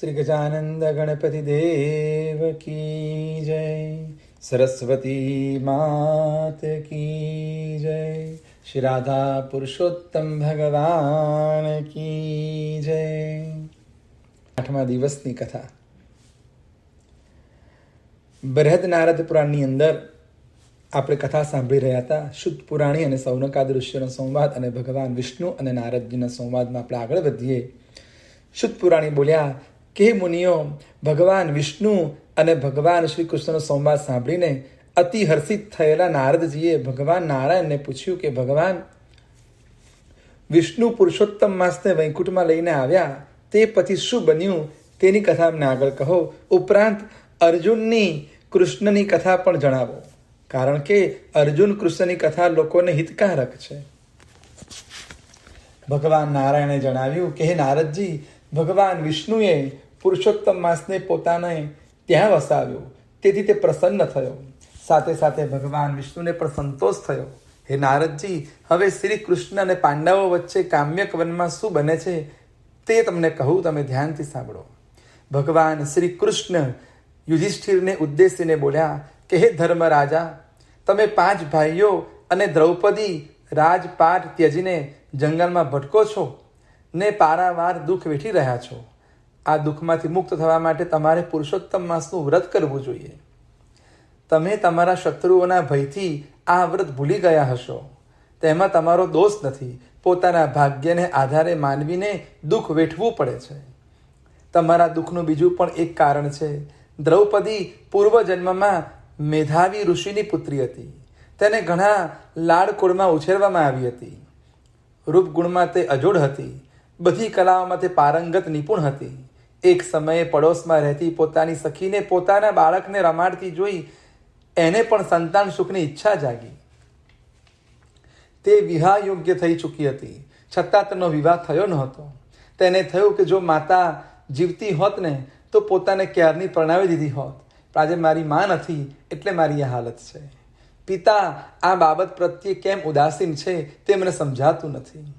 श्री गजानंद गणपति देव की जय, सरस्वती मात की जय, श्री राधा पुरुषोत्तम भगवान की जय। 8મા દિવસની કથા બૃહદ નારદ પુરાણની અંદર આપણે કથા સાંભળી રહ્યા હતા. શુદ્ધ પુરાણી અને સૌનકાદ ઋષિઓનો સંવાદ અને ભગવાન વિષ્ણુ અને નારદજીના સંવાદમાં આપણે આગળ વધીએ. શુદ્ધ પુરાણી બોલ્યા કે હે મુનિઓ, ભગવાન વિષ્ણુ અને ભગવાન શ્રી કૃષ્ણનો સંવાદ સાંભળીને અતિ હર્ષિત થયેલા નારદજીએ ભગવાન નારાયણને પૂછ્યું કે ભગવાન વિષ્ણુ પુરુષોત્તમ માસને વૈકુંઠમાં લઈને આવ્યા, તે પછી શું બન્યું તેની કથા અમને આગળ કહો. ઉપરાંત અર્જુનની કૃષ્ણની કથા પણ જણાવો, કારણ કે અર્જુન કૃષ્ણની કથા લોકોને હિતકારક છે. ભગવાન નારાયણે જણાવ્યું કે હે નારદજી, ભગવાન વિષ્ણુએ પુરુષોત્તમ માસને પોતાને ત્યાં વસાવ્યો, તેથી તે પ્રસન્ન થયો. સાથે સાથે ભગવાન વિષ્ણુને પણ સંતોષ થયો. હે નારદજી, હવે શ્રી કૃષ્ણ અને પાંડવો વચ્ચે કામ્યક વનમાં શું બને છે તે તમને કહું, તમે ધ્યાનથી સાંભળો. ભગવાન શ્રી કૃષ્ણ યુધિષ્ઠિરને ઉદ્દેશીને બોલ્યા કે હે ધર્મ રાજા, તમે 5 ભાઈઓ અને દ્રૌપદી રાજપાટ ત્યજીને જંગલમાં ભટકો છો ને પારાવાર દુઃખ વેઠી રહ્યા છો. આ દુઃખમાંથી મુક્ત થવા માટે તમારે પુરુષોત્તમ માસનું વ્રત કરવું જોઈએ. તમે તમારા શત્રુઓના ભયથી આ વ્રત ભૂલી ગયા હશો. તેમાં તમારો દોષ નથી. પોતાના ભાગ્યને આધારે માનવીને દુઃખ વેઠવું પડે છે. તમારા દુઃખનું બીજું પણ એક કારણ છે. દ્રૌપદી પૂર્વજન્મમાં મેધાવી ઋષિની પુત્રી હતી. તેને ઘણા લાડકોડમાં ઉછેરવામાં આવી હતી. રૂપગુણમાં તે અજોડ હતી. બધી કલાઓમાં તે પારંગત નિપુણ હતી. એક સમયે પડોશમાં રહેતી પોતાની સખીને પોતાના બાળકને રમાડતી જોઈ એને પણ સંતાન સુખની ઈચ્છા જાગી. તે વિવાહ યોગ્ય થઈ ચૂકી હતી, છતાં તેનો વિવાહ થયો નહોતો. તેને થયું કે જો માતા જીવતી હોત ને તો પોતાને ક્યારની પરણાવી દીધી હોત. આજે મારી માં નથી એટલે મારી આ હાલત છે. પિતા આ બાબત પ્રત્યે કેમ ઉદાસીન છે તે મને સમજાતું નથી.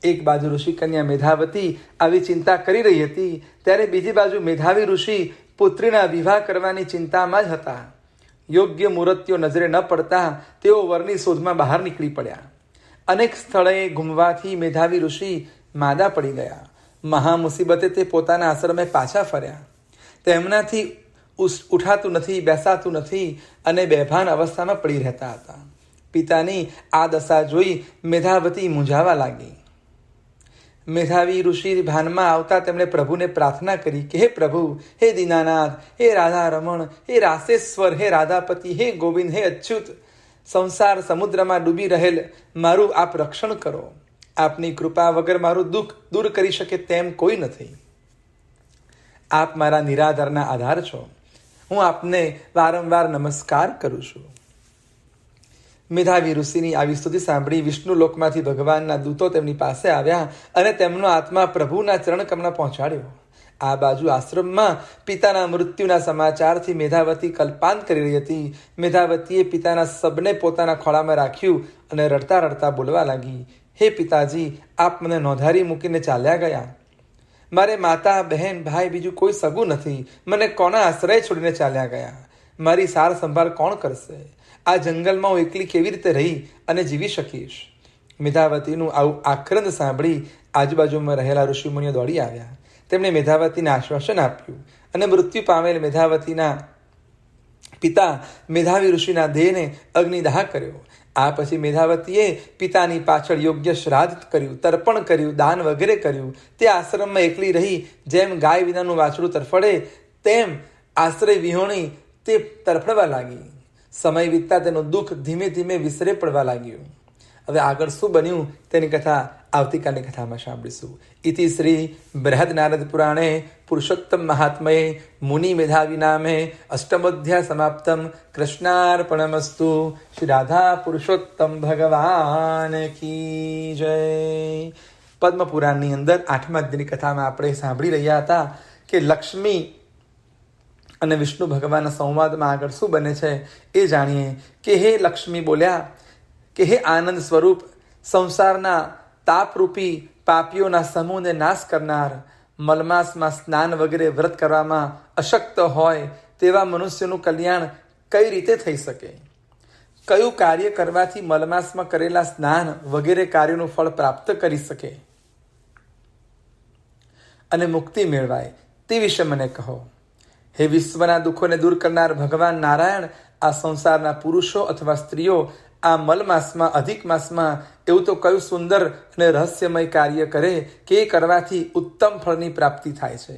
એક બાજુ ઋષિકન્યા મેધાવતી આવી ચિંતા કરી રહી હતી, ત્યારે બીજી બાજુ મેધાવી ઋષિ પુત્રીના વિવાહ કરવાની ચિંતામાં જ હતા. યોગ્ય મુહૂર્તો નજરે ન પડતા તેઓ વરની શોધમાં બહાર નીકળી પડ્યા. અનેક સ્થળે ઘૂમવાથી મેધાવી ઋષિ માદા પડી ગયા. મહા મુસીબતે તે પોતાના આશ્રમે પાછા ફર્યા. તેમનાથી ઉઠાતું નથી, બેસાતું નથી અને બેભાન અવસ્થામાં પડી રહેતા હતા. પિતાની આ દશા જોઈ મેધાવતી મૂંઝાવા લાગી. મેધાવી ઋષિ ભાનમાં આવતા તેમણે પ્રભુને પ્રાર્થના કરી કે હે પ્રભુ, હે દીનાનાથ, હે રાધા રમણ, હે રાસેશ્વર, હે રાધાપતિ, હે ગોવિંદ, હે અચ્યુત, સંસાર સમુદ્રમાં ડૂબી રહેલ મારું આપ રક્ષણ કરો. આપની કૃપા વગર મારું દુઃખ દૂર કરી શકે તેમ કોઈ નથી. આપ મારા નિરાધારના આધાર છો. હું આપને વારંવાર નમસ્કાર કરું છું. મેધાવી ઋષિની આવી સ્તુતિ સાંભળી વિષ્ણુ લોકમાંથી ભગવાનના દૂતો તેમની પાસે આવ્યા અને તેમનો આત્મા પ્રભુના ચરણકમળમાં પહોંચાડ્યો. આ બાજુ આશ્રમમાં પિતાના મૃત્યુના સમાચારથી મેધાવતી કલ્પાંત કરી રહી હતી. મેધાવતીએ પિતાના શબને પોતાના ખોળામાં રાખ્યું અને રડતા રડતા બોલવા લાગી, હે પિતાજી, આપ મને નોંધારી મૂકીને ચાલ્યા ગયા. મારે માતા, બહેન, ભાઈ બીજું કોઈ સગું નથી. મને કોના આશ્રય છોડીને ચાલ્યા ગયા? મારી સાર સંભાળ કોણ કરશે? આ જંગલમાં હું એકલી કેવી રીતે રહી અને જીવી શકીશ? મેધાવતીનું આવું આક્રંદ સાંભળી આજુબાજુમાં રહેલા ઋષિમુનિઓ દોડી આવ્યા. તેમણે મેધાવતીને આશ્વાસન આપ્યું અને મૃત્યુ પામેલ મેધાવતીના પિતા મેધાવી ઋષિના દેહને અગ્નિદાહ કર્યો. આ પછી મેધાવતીએ પિતાની પાછળ યોગ્ય શ્રાદ્ધ કર્યું, તર્પણ કર્યું, દાન વગેરે કર્યું. તે આશ્રમમાં એકલી રહી જેમ ગાય વિનાનું વાછડું તરફડે તેમ આશ્રય વિહોણી તે તરફડવા લાગી. સમય વીતતા તેનું દુઃખ ધીમે ધીમે વિસરે પડવા લાગ્યું. હવે આગળ શું બન્યું તેની કથા આવતીકાલની કથામાં સાંભળીશું. ઇતિ શ્રી બૃહદ નારદ પુરાણે પુરુષોત્તમ મહાત્મયે મુનિ મેધાવી નામે અષ્ટમોધ્યાય સમાપ્તમ. કૃષ્ણાર્પણમસ્તુ. શ્રી રાધા પુરુષોત્તમ ભગવાન કી જય. પદ્મ પુરાણની અંદર 8મા અધ્યાયની કથામાં આપણે સાંભળી રહ્યા હતા કે લક્ષ્મી અને વિષ્ણુ ભગવાનના સંવાદમાં આગળ શું બને છે એ જાણીએ. કે હે લક્ષ્મી બોલ્યા કે હે આનંદ સ્વરૂપ, સંસારના તાપરૂપી પાપીઓના સમૂહને નાશ કરનાર, મલમાસમાં સ્નાન વગેરે વ્રત કરવામાં અશક્ત હોય તેવા મનુષ્યનું કલ્યાણ કઈ રીતે થઈ શકે? કયું કાર્ય કરવાથી મલમાસમાં કરેલા સ્નાન વગેરે કાર્યોનું ફળ પ્રાપ્ત કરી શકે અને મુક્તિ મેળવાય તે વિશે મને કહો. હે વિશ્વના દુઃખોને દૂર કરનાર ભગવાન નારાયણ, આ સંસારના પુરુષો અથવા સ્ત્રીઓ આ મલમાસમાં અધિક માસમાં એવું તો કયું સુંદર અને રહસ્યમય કાર્ય કરે કે એ કરવાથી ઉત્તમ ફળની પ્રાપ્તિ થાય છે?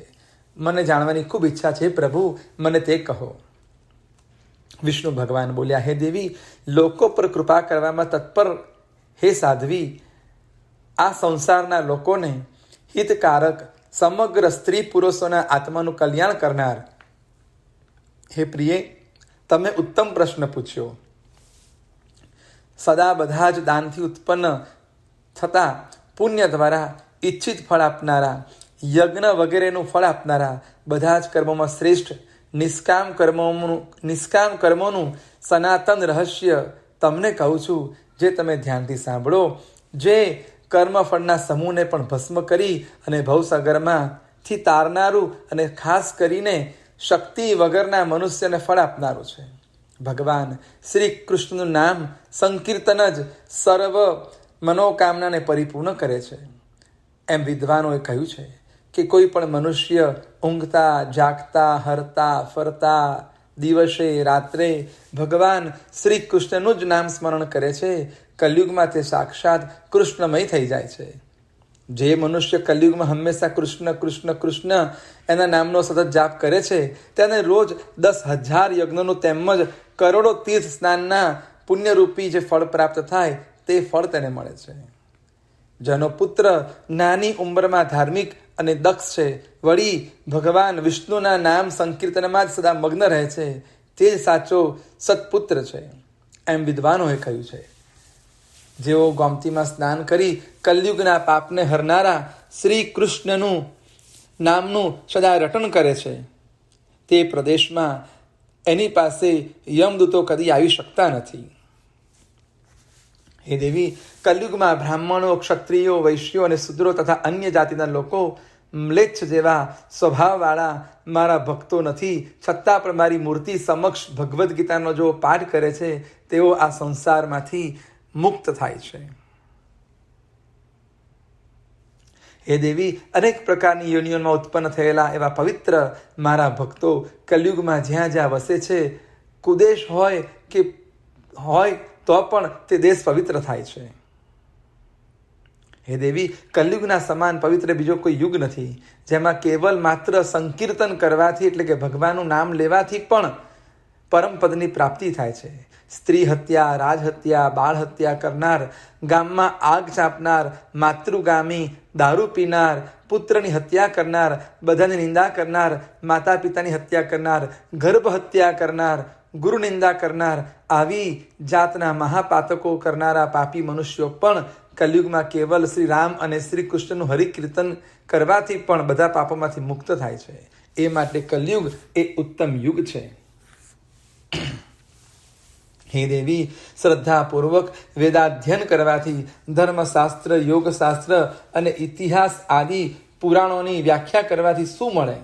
મને જાણવાની ખૂબ ઈચ્છા છે પ્રભુ, મને તે કહો. વિષ્ણુ ભગવાન બોલ્યા, હે દેવી, લોકો પર કૃપા કરવામાં તત્પર હે સાધ્વી, આ સંસારના લોકોને હિતકારક સમગ્ર સ્ત્રી પુરુષોના આત્માનું કલ્યાણ કરનાર હે પ્રિય, તમે ઉત્તમ પ્રશ્ન પૂછ્યો. સદા બધા જ દાનથી ઉત્પન્ન થતા પુણ્ય દ્વારા ઈચ્છિત ફળ આપનારા, યજ્ઞ વગેરેનું ફળ આપનારા, બધા જ કર્મોમાં શ્રેષ્ઠ નિષ્કામ કર્મોનું સનાતન રહસ્ય તમને કહું છું, જે તમે ધ્યાનથી સાંભળો. જે કર્મફળના સમૂહને પણ ભસ્મ કરી અને ભવસાગરમાંથી તારનારું અને ખાસ કરીને શક્તિ વગરના મનુષ્યને ફળ આપનારું છે. ભગવાન શ્રી કૃષ્ણનું નામ સંકીર્તન જ સર્વ મનોકામનાને પરિપૂર્ણ કરે છે. એમ વિદ્વાનોએ કહ્યું છે કે કોઈ પણ મનુષ્ય ઊંઘતા, જાગતા, હરતા, ફરતા, દિવસે રાત્રે ભગવાન શ્રી કૃષ્ણનું જ નામ સ્મરણ કરે છે, કલયુગમાં તે સાક્ષાત કૃષ્ણમય થઈ જાય છે. જે મનુષ્ય કલયુગમાં હંમેશા કૃષ્ણ કૃષ્ણ કૃષ્ણ એના નામનો સતત જાપ કરે છે, તેને રોજ 10,000 યજ્ઞનું તેમજ કરોડો તીર્થ સ્નાનના પુણ્યરૂપી જે ફળ પ્રાપ્ત થાય તે ફળ તેને મળે છે. જેનો પુત્ર નાની ઉંમરમાં ધાર્મિક અને દક્ષ છે, વળી ભગવાન વિષ્ણુના નામ સંકીર્તનમાં જ સદા મગ્ન રહે છે, તે જ સાચો સત્પુત્ર છે. એમ વિદ્વાનોએ કહ્યું છે. જેઓ ગોમતીમાં સ્નાન કરી કલયુગના પાપને હરનારા શ્રી કૃષ્ણનું નામનું સદા રટન કરે છે, તે પ્રદેશમાં એની પાસે યમદૂતો કદી આવી શકતા નથી. હે દેવી, કલયુગમાં બ્રાહ્મણો, ક્ષત્રિયો, વૈશ્યો અને શુદ્રો તથા અન્ય જાતિના લોકો મ્લેચ્છ જેવા સ્વભાવવાળા મારા ભક્તો નથી, છતાં પણ મારી મૂર્તિ સમક્ષ ભગવદ્ ગીતાનો જો પાઠ કરે છે તેઓ આ સંસારમાંથી મુક્ત થાય છે. હે દેવી, અનેક પ્રકારની યોનિઓમાં ઉત્પન્ન થયેલા એવા પવિત્ર મારા ભક્તો કલયુગમાં જ્યાં જ્યાં વસે છે, કુદેશ હોય કે હોય તો પણ તે દેશ પવિત્ર થાય છે. હે દેવી, કલયુગના સમાન પવિત્ર બીજો કોઈ યુગ નથી, જેમાં કેવલ માત્ર સંકીર્તન કરવાથી એટલે કે ભગવાનનું નામ લેવાથી પણ પરમપદની પ્રાપ્તિ થાય છે. સ્ત્રી હત્યા, રાજહત્યા, બાળ હત્યા કરનાર, ગામમાં આગ ચાંપનાર, માતૃગામી, દારૂ પીનાર, પુત્રની હત્યા કરનાર, બધાની નિંદા કરનાર, માતા પિતાની હત્યા કરનાર, ગર્ભ હત્યા કરનાર, ગુરુ નિંદા કરનાર, આવી જાતના મહાપાતકો કરનારા પાપી મનુષ્યો પણ કલયુગમાં કેવલ શ્રી રામ અને શ્રી કૃષ્ણનું હરિકીર્તન કરવાથી પણ બધા પાપોમાંથી મુક્ત થાય છે. એ માટે કલયુગ એ ઉત્તમ યુગ છે. હે દેવી, શ્રદ્ધાપૂર્વક વેદાધ્યન કરવાથી, ધર્મશાસ્ત્ર, યોગશાસ્ત્ર અને ઇતિહાસ આદિ પુરાણોની વ્યાખ્યા કરવાથી શું મળે?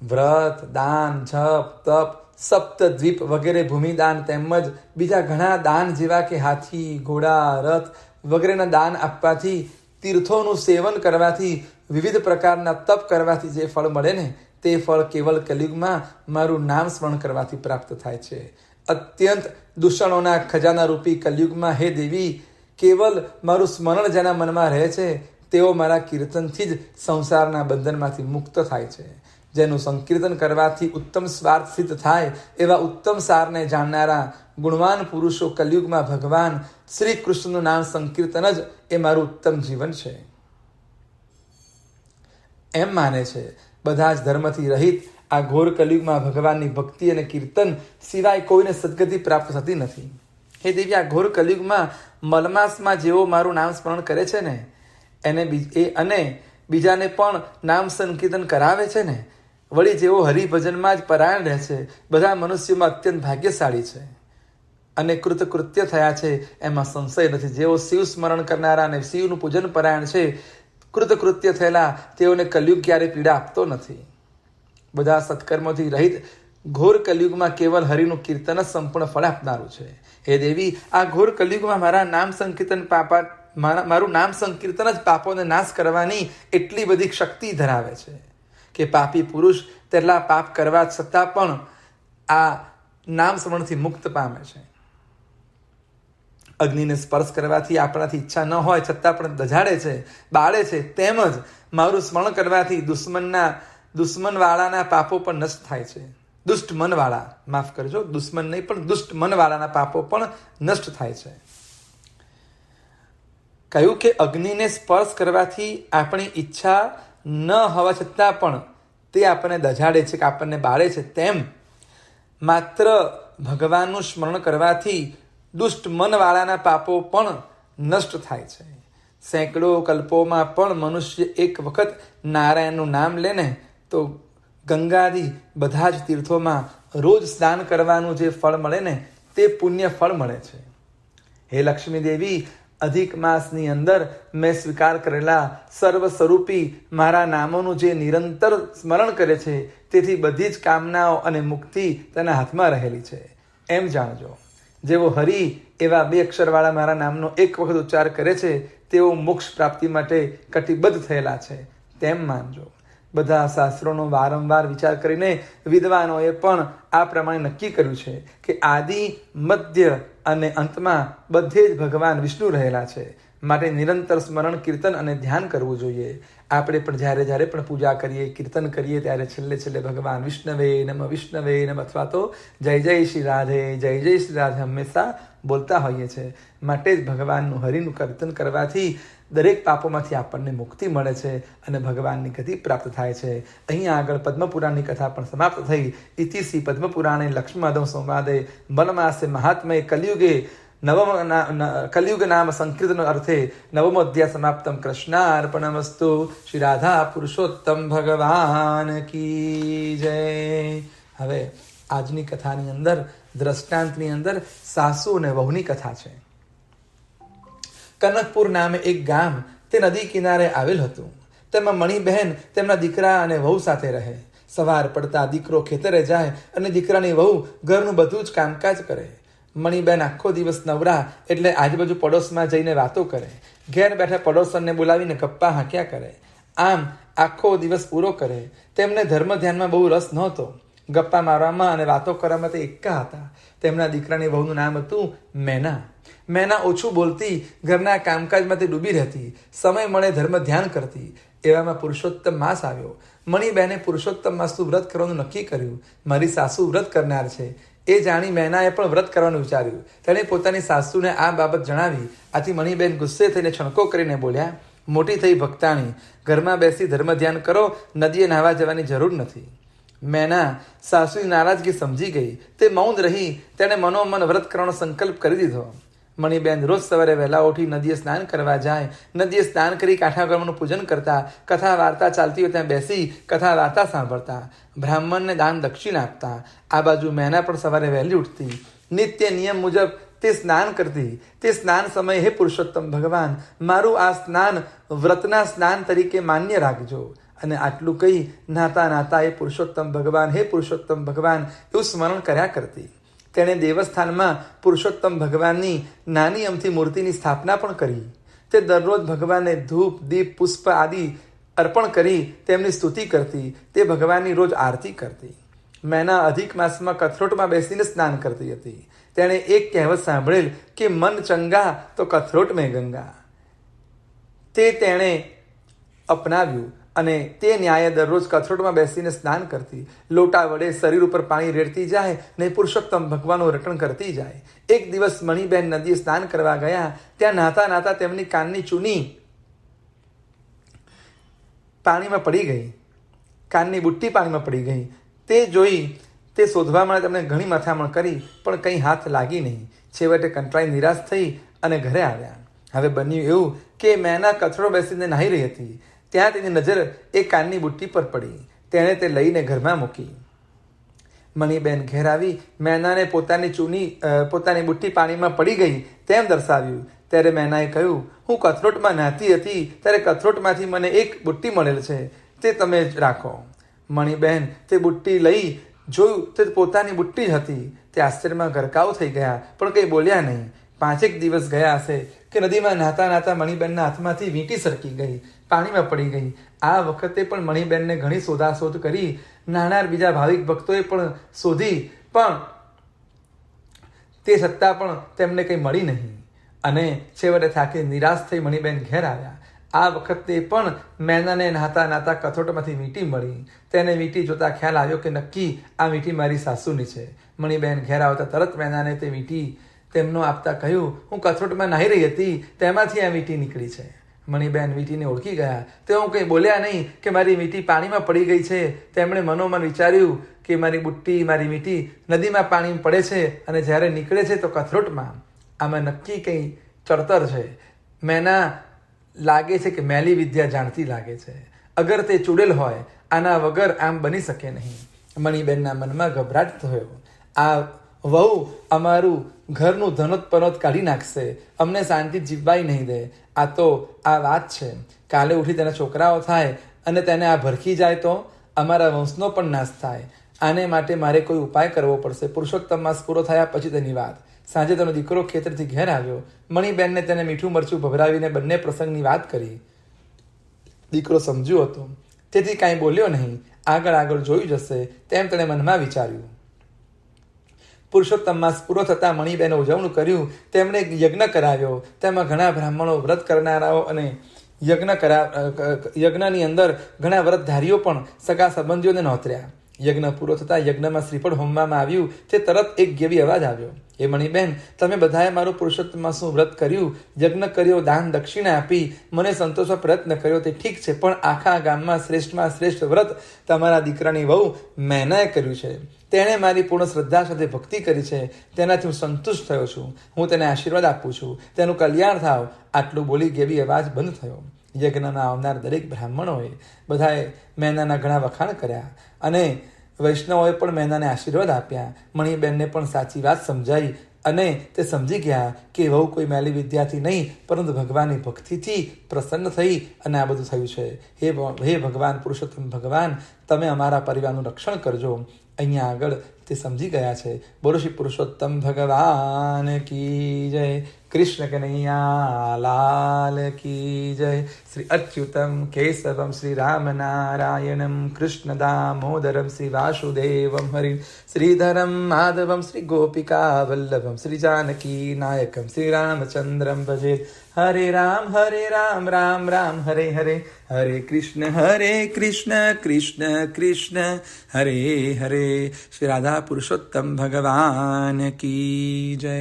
વ્રત, દાન, જપ, તપ, સપ્તદ્વીપ વગેરે ભૂમિદાન તેમજ બીજા ઘણા દાન જેવા કે હાથી, ઘોડા, રથ વગેરેના દાન આપવાથી, તીર્થોનું સેવન કરવાથી, વિવિધ પ્રકારના તપ કરવાથી જે ફળ મળે ને તે ફળ કેવલ કલયુગમાં મારું નામ સ્મરણ કરવાથી પ્રાપ્ત થાય છે. અત્યંત દૂષણોના ખજાના રૂપી કલયુગમાં હે દેવી, કેવલ મારું સ્મરણ જેના મનમાં રહે છે તેઓ મારા કીર્તનથી જ સંસારના બંધનમાંથી મુક્ત થાય છે. જેનું સંકીર્તન કરવાથી ઉત્તમ સ્વાર્થ સિદ્ધ થાય એવા ઉત્તમ સારને જાણનારા ગુણવાન પુરુષો કલયુગમાં ભગવાન શ્રી કૃષ્ણનું નામ સંકીર્તન જ એ મારું ઉત્તમ જીવન છે એમ માને છે. બધા જ ધર્મથી રહિત આ ઘોર કલયુગમાં ભગવાનની ભક્તિ અને કીર્તન સિવાય કોઈને સદગતિ પ્રાપ્ત થતી નથી. હે દેવી, આ ઘોર કલયુગમાં મલમાસમાં જેઓ મારું નામ સ્મરણ કરે છે ને અને બીજાને પણ નામ સંકીર્તન કરાવે છે ને, વળી જેઓ હરિભજનમાં જ પરાયણ રહે છે, બધા મનુષ્યોમાં અત્યંત ભાગ્યશાળી છે અને કૃતકૃત્ય થયા છે એમાં સંશય નથી. જેઓ શિવ સ્મરણ કરનારા અને શિવનું પૂજન પરાયણ છે કૃતકૃત્ય થયેલા તેઓને કલયુગ ક્યારે પીડા આપતો નથી. બધા સત્કર્મોથી રહિત ઘોર કલયુગમાં કેવલ હરિનું કીર્તન જ સંપૂર્ણ ફળ આપનારું છે. હે દેવી, આ ઘોર કલયુગમાં મારા નામ સંકીર્તન મારું નામ સંકીર્તન જ પાપોને નાશ કરવાની એટલી બધી શક્તિ ધરાવે છે કે પાપી પુરુષ તેટલા પાપ કરવા છતાં પણ આ નામ સ્મરણથી મુક્ત પામે છે. અગ્નિને સ્પર્શ કરવાથી આપણાથી ઈચ્છા ન હોય છતાં પણ દજાડે છે, બાળે છે. તેમજ મારું સ્મરણ કરવાથી દુશ્મનવાળાના પાપો પણ નષ્ટ થાય છે. દુષ્ટ મનવાળા, માફ કરજો, દુશ્મન નહીં પણ દુષ્ટ મનવાળાના પાપો પણ નષ્ટ થાય છે. કહ્યું કે અગ્નિને સ્પર્શ કરવાથી આપણી ઈચ્છા ન હોવા છતાં પણ તે આપણને દજાડે છે કે આપણને બાળે છે. તેમ માત્ર ભગવાનનું સ્મરણ કરવાથી દુષ્ટ મનવાળાના પાપો પણ નષ્ટ થાય છે. સેંકડો કલ્પોમાં પણ મનુષ્ય એક વખત નારાયણનું નામ લે ને તો ગંગાદી બધા જ તીર્થોમાં રોજ સ્નાન કરવાનું જે ફળ મળે ને તે પુણ્ય ફળ મળે છે. હે લક્ષ્મી દેવી, અધિક માસની અંદર મેં સ્વીકાર કરેલા સર્વ સ્વરૂપી મારા નામોનું જે નિરંતર સ્મરણ કરે છે તેથી બધી જ કામનાઓ અને મુક્તિ તેના હાથમાં રહેલી છે એમ જાણજો. જેવો હરિ એવા 2 અક્ષરવાળા મારા નામનો એક વખત ઉચ્ચાર કરે છે તેઓ મોક્ષ પ્રાપ્તિ માટે કટિબદ્ધ થયેલા છે તેમ માનજો. બધા શાસ્ત્રોનો વારંવાર વિચાર કરીને વિદ્વાનોએ પણ આ પ્રમાણે નક્કી કર્યું છે કે આદિ, મધ્ય અને અંતમાં બધે જ ભગવાન વિષ્ણુ રહેલા છે. માટે નિરંતર સ્મરણ, કીર્તન અને ધ્યાન કરવું જોઈએ. આપણે પણ જ્યારે પણ પૂજા કરીએ, કીર્તન કરીએ ત્યારે છેલ્લે ભગવાન વિષ્ણવે નમ અથવા તો જય જય શ્રી રાધે, જય જય શ્રી રાધે હંમેશા બોલતા હોઈએ છીએ. માટે જ ભગવાનનું હરિનું કીર્તન કરવાથી દરેક પાપોમાંથી આપણને મુક્તિ મળે છે અને ભગવાનની ગતિ પ્રાપ્ત થાય છે. અહીંયા આગળ પદ્મપુરાણની કથા પણ સમાપ્ત થઈ. ઇતિ શ્રી પદ્મપુરાણે લક્ષ્મણમાધવ સંવાદે વનમાસે મહાત્મય કલિયુગે કલિયુગ નામ સંકીર્તન અર્થે નવમો અધ્યાય સમાપ્તમ. કૃષ્ણાર્પણમસ્તુ. શ્રી રાધા પુરુષોત્તમ ભગવાન કી જય. હવે આજની કથાની અંદર, દ્રષ્ટાંતની અંદર સાસુ અને વહુની કથા છે. કનકપુર નામે એક ગામ તે નદી કિનારે આવેલ હતું. તેમાં મણિબહેન તેમના દીકરા અને વહુ સાથે રહે. સવાર પડતા દીકરો ખેતરે જાય અને દીકરાની વહુ ઘરનું બધું જ કામકાજ કરે. મણિબહેન આખો દિવસ નવરા એટલે આજુબાજુ પડોશમાં જઈને વાતો કરે. ઘેર બેઠા પડોશનને બોલાવીને ગપ્પા હાંક્યા કરે. આમ આખો દિવસ પૂરો કરે. તેમને ધર્મ ધ્યાનમાં બહુ રસ નહોતો. ગપ્પા મારવામાં અને વાતો કરવામાં તે એકા હતા. તેમના દીકરાની વહુનું નામ હતું મેના. મેના ઓછું બોલતી, ઘરના કામકાજમાં તે ડૂબી રહેતી, સમય મળે ધર્મ ધ્યાન કરતી. એવામાં પુરુષોત્તમ માસ આવ્યો. મણિબહેને પુરુષોત્તમ માસનું વ્રત કરવાનું નક્કી કર્યું. મારી સાસુ વ્રત કરનાર છે એ જાણી મેનાએ પણ વ્રત કરવાનું વિચાર્યું. તેણે પોતાની સાસુને આ બાબત જણાવી. આથી મણિબહેન ગુસ્સે થઈને છણકો કરીને બોલ્યા, મોટી થઈ ભક્તાણી, ઘરમાં બેસી ધર્મ ધ્યાન કરો, નદીએ નાહવા જવાની જરૂર નથી. મેના સાસુની નારાજગી સમજી ગઈ. તે મૌન રહી. તેણે મનોમન વ્રત કરવાનો સંકલ્પ કરી દીધો. મણિબેન રોજ સવારે વહેલા ઉઠી નદીએ સ્નાન કરવા જાય. નદીએ સ્નાન કરી કાંઠાગળનું પૂજન કરતા, કથા વાર્તા ચાલતી હોય ત્યાં બેસી કથા વાર્તા સાંભળતા, બ્રાહ્મણને દાન દક્ષિણા આપતા. આ બાજુ મેના પણ સવારે વહેલી ઉઠતી, નિત્ય નિયમ મુજબ તે સ્નાન કરતી. તે સ્નાન સમયે, હે પુરુષોત્તમ ભગવાન, મારું આ સ્નાન વ્રતના સ્નાન તરીકે માન્ય રાખજો. અને આટલું કહી નાતા એ પુરુષોત્તમ ભગવાન, હે પુરુષોત્તમ ભગવાન એવું સ્મરણ કર્યા કરતી. તેણે દેવસ્થાનમાં પુરુષોત્તમ ભગવાનની નાની અમથી મૂર્તિની સ્થાપના પણ કરી. તે દરરોજ ભગવાનને ધૂપ, દીપ, પુષ્પ આદિ અર્પણ કરી તેમની સ્તુતિ કરતી. તે ભગવાનની રોજ આરતી કરતી. મેના અધિક માસમાં કથરોટમાં બેસીને સ્નાન કરતી હતી. તેણે એક કહેવત સાંભળેલ કે મન ચંગા તો કથરોટ મેં ગંગા. તે તેણે અપનાવ્યું અને તે ન્યાયે દરરોજ કથરોટમાં બેસીને સ્નાન કરતી. લોટા વડે શરીર ઉપર પાણી રેડતી જાય ને પુરુષોત્તમ ભગવાનનું રટણ કરતી જાય. એક દિવસ મણિબહેન નદીએ સ્નાન કરવા ગયા. ત્યાં નાતા તેમની કાનની ચૂની પાણીમાં પડી ગઈ. કાનની બુટ્ટી પાણીમાં પડી ગઈ. તે જોઈ તે શોધવા માટે તેમણે ઘણી મથામણ કરી પણ કંઈ હાથ લાગી નહીં. છેવટે કંટાળી નિરાશ થઈ અને ઘરે આવ્યા. હવે બન્યું એવું કે મેના કથરોટ બેસીને નાહી રહી હતી. ત્યાં તેની નજર એ કાનની બુટ્ટી પર પડી. તેણે તે લઈને ઘરમાં મૂકી. મણિબેન ઘેર આવી મેનાને પોતાની બુટ્ટી પાણીમાં પડી ગઈ તેમ દર્શાવ્યું. ત્યારે મેનાએ કહ્યું, હું કથરોટમાં નાહતી હતી ત્યારે કથરોટમાંથી મને એક બુટ્ટી મળેલ છે, તે તમે જ રાખો. મણિબેન તે બુટ્ટી લઈ જોયું તે પોતાની બુટ્ટી જ હતી. તે આશ્ચર્યમાં ગરકાવ થઈ ગયા, પણ કંઈ બોલ્યા નહીં. 5 દિવસ ગયા હશે કે નદીમાં નાહતા નાહતા મણિબેનના હાથમાંથી વીંટી સરકી ગઈ, પાણીમાં પડી ગઈ. આ વખતે પણ મણિબેનને ઘણી શોધાશોધ કરી, નાનાર બીજા ભાવિક ભક્તોએ પણ શોધી, પણ તે છતાં પણ તેમને કંઈ મળી નહીં. અને છેવટે થાકી નિરાશ થઈ મણિબેન ઘેર આવ્યા. આ વખતે પણ મેનાને નાહતા નાહતા કથરોટમાંથી વીંટી મળી. તેને વીંટી જોતા ખ્યાલ આવ્યો કે નક્કી આ વીંટી મારી સાસુની છે. મણિબેન ઘેર આવતા તરત મેનાને તે વીંટી તેમનો આપતા કહ્યું, હું કથરોટમાં નાહી રહી હતી, તેમાંથી આ વીંટી નીકળી છે. મણિબેન વીંટીને ઓળખી ગયા. તેઓ કંઈ બોલ્યા નહીં કે મારી વીંટી પાણીમાં પડી ગઈ છે. તેમણે મનોમન વિચાર્યું કે મારી બુટ્ટી, મારી વીંટી નદીમાં પાણીમાં પડે છે અને જ્યારે નીકળે છે તો કથરોટમાં. આમાં નક્કી કંઈ ચડતર છે. મેના લાગે છે કે મેલી વિદ્યા જાણતી લાગે છે. અગર તે ચૂડેલ હોય, આના વગર આમ બની શકે નહીં. મણિબેનના મનમાં ગભરાટ થયો. આ વહુ અમારું ઘરનું ધનોત કાઢી નાખશે, અમને શાંતિ જીવવાય નહીં દે. આ તો આ વાત છે. કાલે ઉઠી તેના છોકરાઓ થાય અને તેને આ ભરખી જાય તો અમારા વંશનો પણ નાશ થાય. આને માટે મારે કોઈ ઉપાય કરવો પડશે. પુરુષોત્તમ માસ પૂરો થયા પછી તેની વાત. સાંજે તેનો દીકરો ખેતરથી ઘેર આવ્યો. મણિબેનને તેને મીઠું મરચું ભભરાવીને બંને પ્રસંગની વાત કરી. દીકરો સમજ્યો હતો, તેથી કાંઈ બોલ્યો નહીં. આગળ જોઈ જશે તેમ તેણે મનમાં વિચાર્યું. પુરુષોત્તમ માસ પૂરો થતાં મણિબેને ઉજવણું કર્યું. તેમણે એક યજ્ઞ કરાવ્યો. તેમાં ઘણા બ્રાહ્મણો, વ્રત કરનારાઓ અને યજ્ઞની અંદર ઘણા વ્રતધારીઓ પણ સગા સંબંધીઓને નોતર્યા. યજ્ઞ પૂરો થતાં યજ્ઞમાં શ્રીફળ હોમવામાં આવ્યું. તે તરત એક ગેવી અવાજ આવ્યો, હે મણિબેન, તમે બધાએ મારું પુરુષોત્તમ માસનું વ્રત કર્યું, યજ્ઞ કર્યો, દાન દક્ષિણા આપી, મને સંતોષવા પ્રયત્ન કર્યો, તે ઠીક છે, પણ આખા ગામમાં શ્રેષ્ઠમાં શ્રેષ્ઠ વ્રત તમારા દીકરાની વહુ મેનાએ કર્યું છે. તેણે મારી પૂર્ણ શ્રદ્ધા સાથે ભક્તિ કરી છે. તેનાથી હું સંતુષ્ટ થયો છું. હું તેને આશીર્વાદ આપું છું. તેનું કલ્યાણ થાવ. આટલું બોલી ગેવી અવાજ બંધ થયો. યજ્ઞમાં આવનાર દરેક બ્રાહ્મણોએ બધાએ મેનાના ઘણા વખાણ કર્યા અને વૈષ્ણવોએ પણ મેનાને આશીર્વાદ આપ્યા. મણિબેનને પણ સાચી વાત સમજાઈ અને તે સમજી ગયા કે વહુ કોઈ મેલી વિદ્યાથી નહીં, પરંતુ ભગવાનની ભક્તિથી પ્રસન્ન થઈ અને આ બધું થયું છે. હે ભગવાન, પુરુષોત્તમ ભગવાન, તમે અમારા પરિવારનું રક્ષણ કરજો. અહીંયા આગળ તે સમજી ગયા છે. બોલો શ્રી પુરુષોત્તમ ભગવાન કી જય. કૃષ્ણ કનૈયા લાલ કી જય. શ્રી અચ્યુતમ કેશવમ શ્રી રામ નારાયણમ કૃષ્ણ દામોદરમ શ્રી વાસુદેવમ હરિ શ્રીધરમ માધવમ શ્રી ગોપિકા વલ્લભમ શ્રી જાનકી નાયકમ શ્રી રામચંદ્રમ ભજે. હરે રામ રામ રામ હરે હરે, હરે કૃષ્ણ કૃષ્ણ કૃષ્ણ હરે હરે. શ્રી રાધા પુરુષોત્તમ ભગવાન કી જય.